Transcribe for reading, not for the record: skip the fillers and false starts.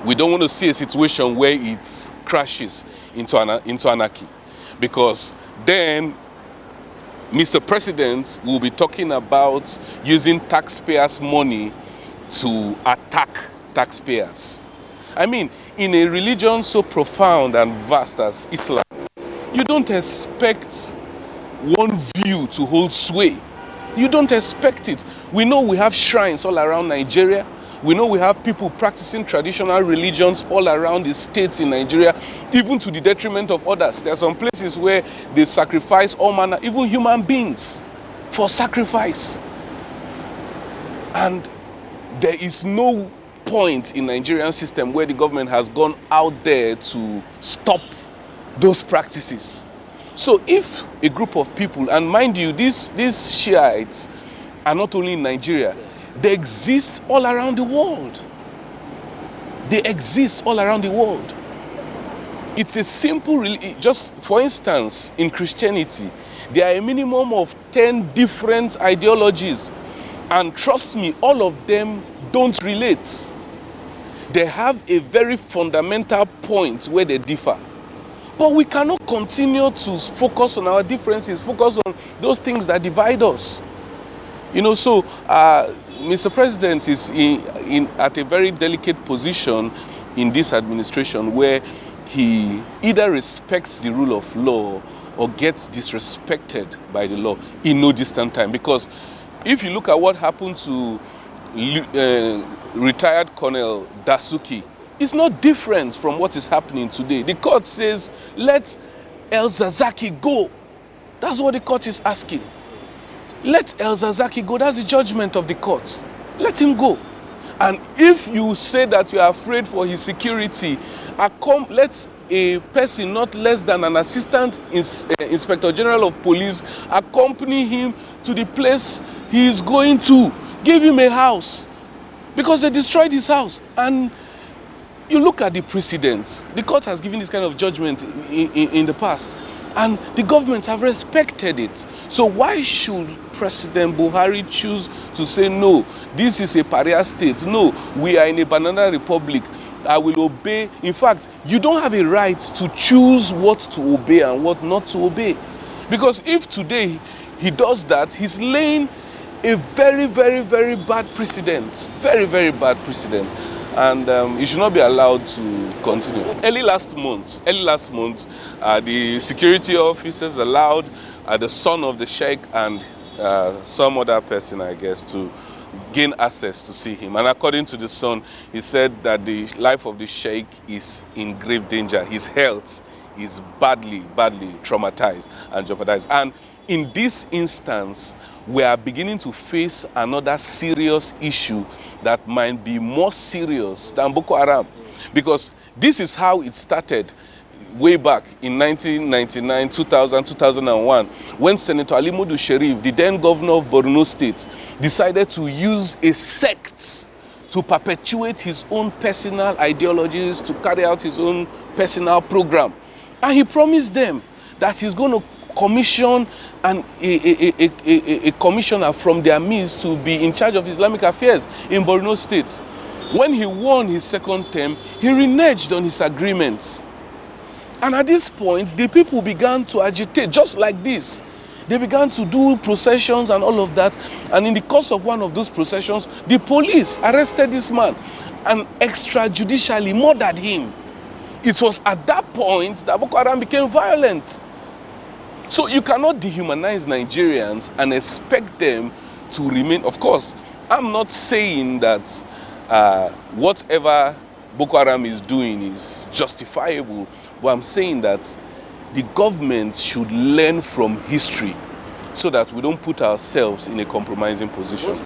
We don't want to see a situation where it crashes into anarchy, because then Mr. President will be talking about using taxpayers' money to attack taxpayers. I mean, in a religion so profound and vast as Islam, you don't expect one view to hold sway. You don't expect it. We know we have shrines all around Nigeria. We know we have people practicing traditional religions all around the states in Nigeria, even to the detriment of others. There are some places where they sacrifice all manner, even human beings, for sacrifice. And there is no point in Nigerian system where the government has gone out there to stop those practices. So if a group of people, and mind you, these Shiites are not only in Nigeria, they exist all around the world. They exist all around the world. It's a simple, just for instance, in Christianity, there are a minimum of 10 different ideologies. And trust me, all of them don't relate. They have a very fundamental point where they differ. But we cannot continue to focus on our differences, focus on those things that divide us. You know, so Mr. President is at a very delicate position in this administration where he either respects the rule of law or gets disrespected by the law in no distant time. Because if you look at what happened to retired Colonel Dasuki, it's not different from what is happening today. The court says, let El-Zakzaky go. That's what the court is asking. Let El-Zakzaky go. That's the judgment of the court. Let him go. And if you say that you are afraid for his security, let a person not less than an assistant inspector general of police accompany him to the place he is going to. Give him a house. Because they destroyed his house. And you look at the precedents. The court has given this kind of judgment in the past. And the governments have respected it. So why should President Buhari choose to say, no, this is a pariah state. No, we are in a banana republic. I will obey. In fact, you don't have a right to choose what to obey and what not to obey. Because if today he does that, he's laying a very, very, very bad precedent. Very, very bad precedent. And it should not be allowed to continue. Early last month, the security officers allowed the son of the Sheikh and some other person, I guess, to gain access to see him. And according to the son, he said that the life of the Sheikh is in grave danger. His health is badly, badly traumatized and jeopardized. And in this instance, we are beginning to face another serious issue that might be more serious than Boko Haram. Because this is how it started way back in 1999, 2000, 2001, when Senator Ali Modu Sherif, the then governor of Borno State, decided to use a sect to perpetuate his own personal ideologies, to carry out his own personal program. And he promised them that he's going to commission a commissioner from their midst to be in charge of Islamic affairs in Borno State. When he won his second term, he reneged on his agreements. And at this point, the people began to agitate, just like this. They began to do processions and all of that. And in the course of one of those processions, the police arrested this man and extrajudicially murdered him. It was at that point that Boko Haram became violent. So you cannot dehumanize Nigerians and expect them to remain. Of course, I'm not saying that whatever Boko Haram is doing is justifiable, but I'm saying that the government should learn from history so that we don't put ourselves in a compromising position.